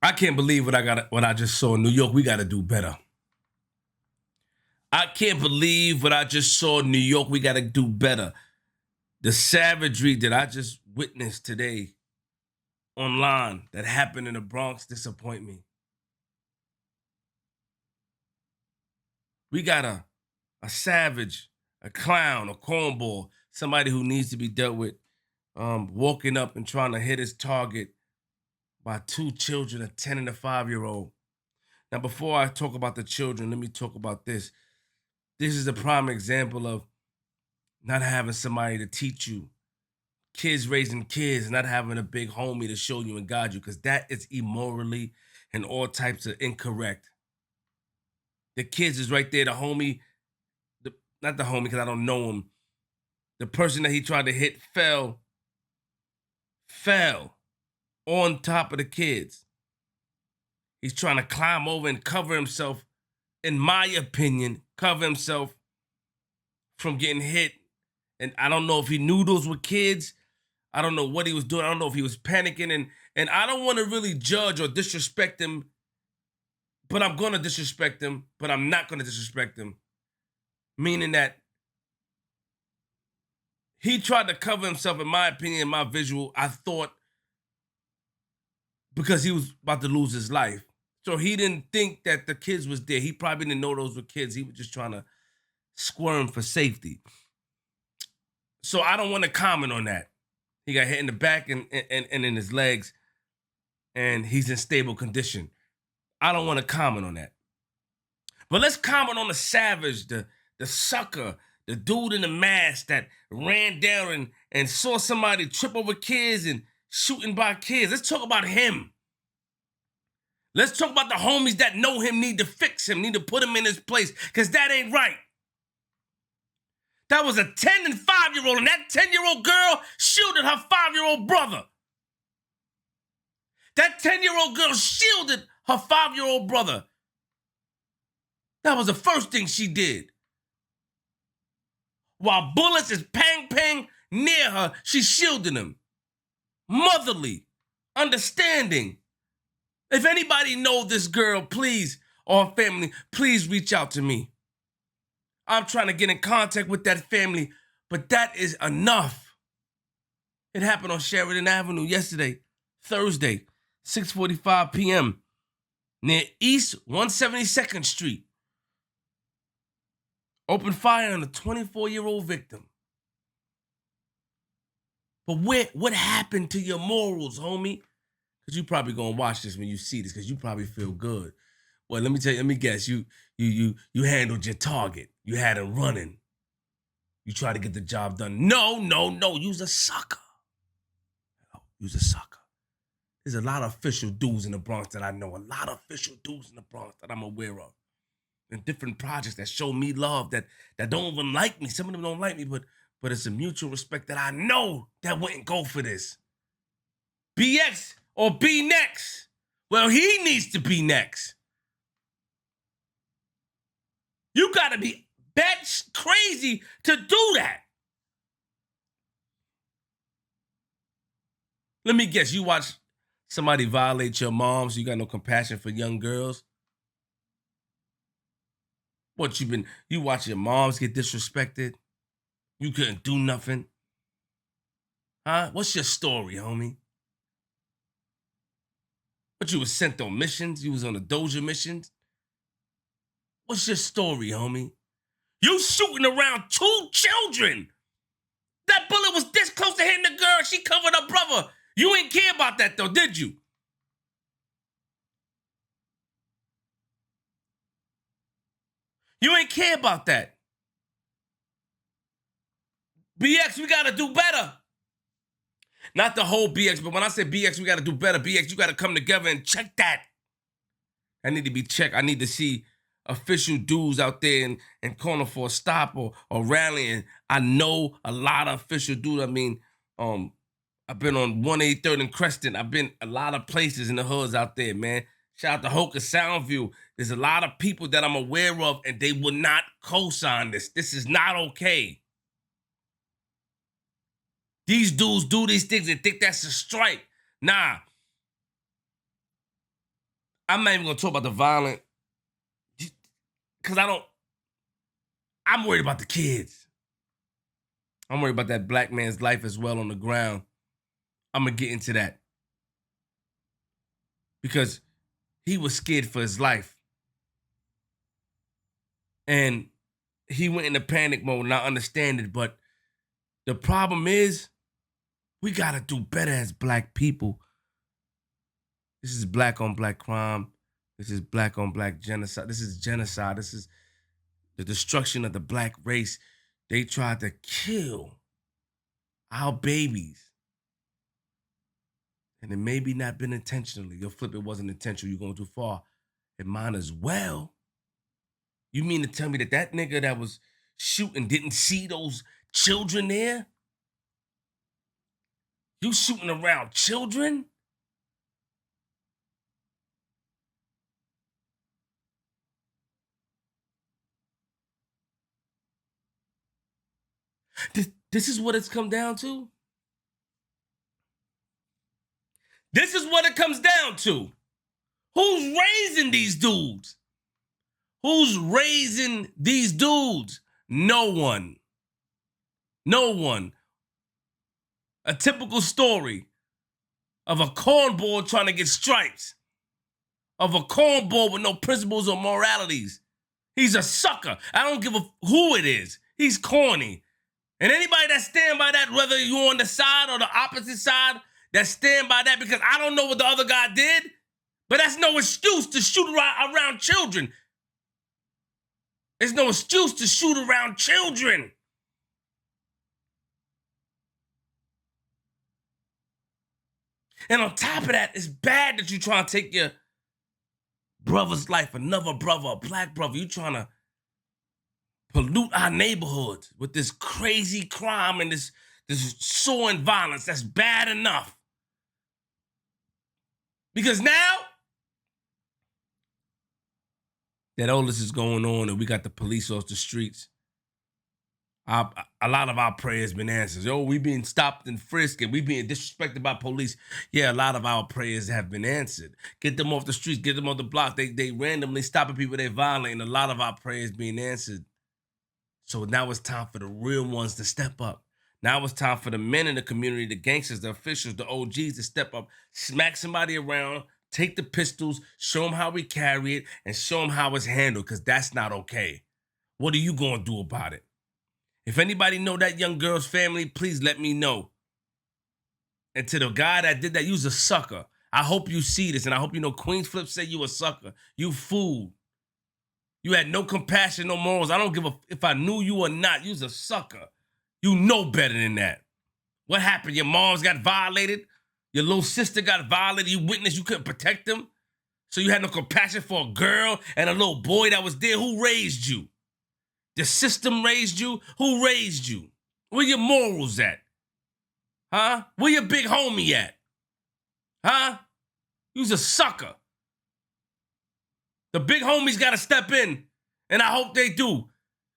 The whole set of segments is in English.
I can't believe what I just saw in New York. We got to do better. I can't believe what I just saw in New York. We got to do better. The savagery that I just witnessed today online that happened in the Bronx disappoint me. We got a savage, a clown, a cornball, somebody who needs to be dealt with, walking up and trying to hit his target by two children, a 10 and a 5-year-old. Now, before I talk about the children, let me talk about this. This is a prime example of not having somebody to teach you. Kids raising kids, not having a big homie to show you and guide you, because that is immorally and all types of incorrect. The kids is right there. The homie, not the homie because I don't know him. The person that he tried to hit fell on top of the kids. He's trying to climb over and cover himself, in my opinion, cover himself from getting hit. And I don't know if he knew those were kids. I don't know what he was doing. I don't know if he was panicking. And I don't want to really judge or disrespect him, but I'm going to disrespect him, but I'm not going to disrespect him. Meaning that he tried to cover himself, in my opinion, in my visual, I thought, because he was about to lose his life. So he didn't think that the kids was there. He probably didn't know those were kids. He was just trying to squirm for safety. So I don't want to comment on that. He got hit in the back and in his legs, and he's in stable condition. I don't want to comment on that. But let's comment on the savage, the sucker, the dude in the mask that ran down and saw somebody trip over kids and shooting by kids. Let's talk about him. Let's talk about the homies that know him, need to fix him, need to put him in his place, because that ain't right. That was a 10 and 5-year-old, and that 10-year-old girl shielded her 5-year-old brother. That 10-year-old girl shielded her 5-year-old brother. That was the first thing she did. While bullets is pang near her, she's shielding him. Motherly, understanding. If anybody knows this girl, please, or family, please reach out to me. I'm trying to get in contact with that family, but that is enough. It happened on Sheridan Avenue yesterday, Thursday, 6:45 p.m., near East 172nd Street. Opened fire on a 24-year-old victim. But what happened to your morals, homie? Because you probably gonna watch this when you see this, because you probably feel good. Well, let me guess. You handled your target. You had him running. You tried to get the job done. No. You's a sucker. You's a sucker. There's a lot of official dudes in the Bronx that I know. A lot of official dudes in the Bronx that I'm aware of. And different projects that show me love, that don't even like me. Some of them don't like me, but it's a mutual respect that I know that wouldn't go for this. BX or be next. Well, he needs to be next. You gotta be bat crazy to do that. Let me guess, you watch somebody violate your mom, so you got no compassion for young girls? What, you watch your moms get disrespected? You couldn't do nothing? Huh? What's your story, homie? But you was sent on missions? You was on a Doja missions? What's your story, homie? You shooting around 2 children. That bullet was this close to hitting the girl. She covered her brother. You ain't care about that though, did you? You ain't care about that. BX, we gotta do better. Not the whole BX, but when I say BX, we gotta do better. BX, you gotta come together and check that. I need to be checked. I need to see official dudes out there and calling for a stop or rallying. I know a lot of official dudes. I mean, I've been on 183rd and Creston. I've been a lot of places in the hoods out there, man. Shout out to Hoka Soundview. There's a lot of people that I'm aware of, and they will not co-sign this. This is not okay. These dudes do these things and think that's a strike. Nah. I'm not even gonna talk about the violent, because I'm worried about the kids. I'm worried about that black man's life as well on the ground. I'm gonna get into that. Because he was scared for his life. And he went into panic mode, and I understand it, but the problem is, we gotta do better as black people. This is black on black crime. This is black on black genocide. This is genocide. This is the destruction of the black race. They tried to kill our babies. And it maybe not been intentionally. Your flip, it wasn't intentional. You're going too far. And mine as well. You mean to tell me that that nigga that was shooting didn't see those children there? You shooting around children? This is what it's come down to? This is what it comes down to. Who's raising these dudes? Who's raising these dudes? No one. No one. A typical story of a cornball trying to get stripes. Of a cornball with no principles or moralities. He's a sucker. I don't give a who it is. He's corny. And anybody that stand by that, whether you're on the side or the opposite side, that stand by that, because I don't know what the other guy did, but that's no excuse to shoot around children. There's no excuse to shoot around children. And on top of that, it's bad that you trying to take your brother's life, another brother, a black brother. You trying to pollute our neighborhoods with this crazy crime and this soaring violence. That's bad enough. Because now that all this is going on and we got the police off the streets, a lot of our prayers been answered. Yo, we being stopped and frisked and we being disrespected by police. Yeah, a lot of our prayers have been answered. Get them off the streets, get them off the block. They randomly stopping people, they violating. A lot of our prayers being answered. So now it's time for the real ones to step up. Now it's time for the men in the community, the gangsters, the officials, the OGs to step up, smack somebody around, take the pistols, show them how we carry it, and show them how it's handled, because that's not okay. What are you going to do about it? If anybody know that young girl's family, please let me know. And to the guy that did that, you's a sucker. I hope you see this, and I hope you know Queens Flip said you a sucker. You fool. You had no compassion, no morals. I don't give a if I knew you or not. You's a sucker. You know better than that. What happened? Your moms got violated? Your little sister got violated? You witnessed you couldn't protect them? So you had no compassion for a girl and a little boy that was there? Who raised you? The system raised you? Who raised you? Where your morals at? Huh? Where your big homie at? Huh? You's a sucker. The big homies got to step in, and I hope they do.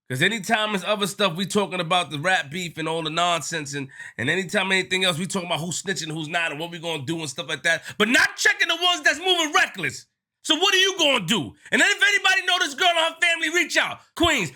Because anytime there's other stuff, we talking about the rap beef and all the nonsense, and anytime anything else, we talking about who's snitching and who's not and what we going to do and stuff like that, but not checking the ones that's moving reckless. So what are you going to do? And then if anybody know this girl or her family, reach out. Queens,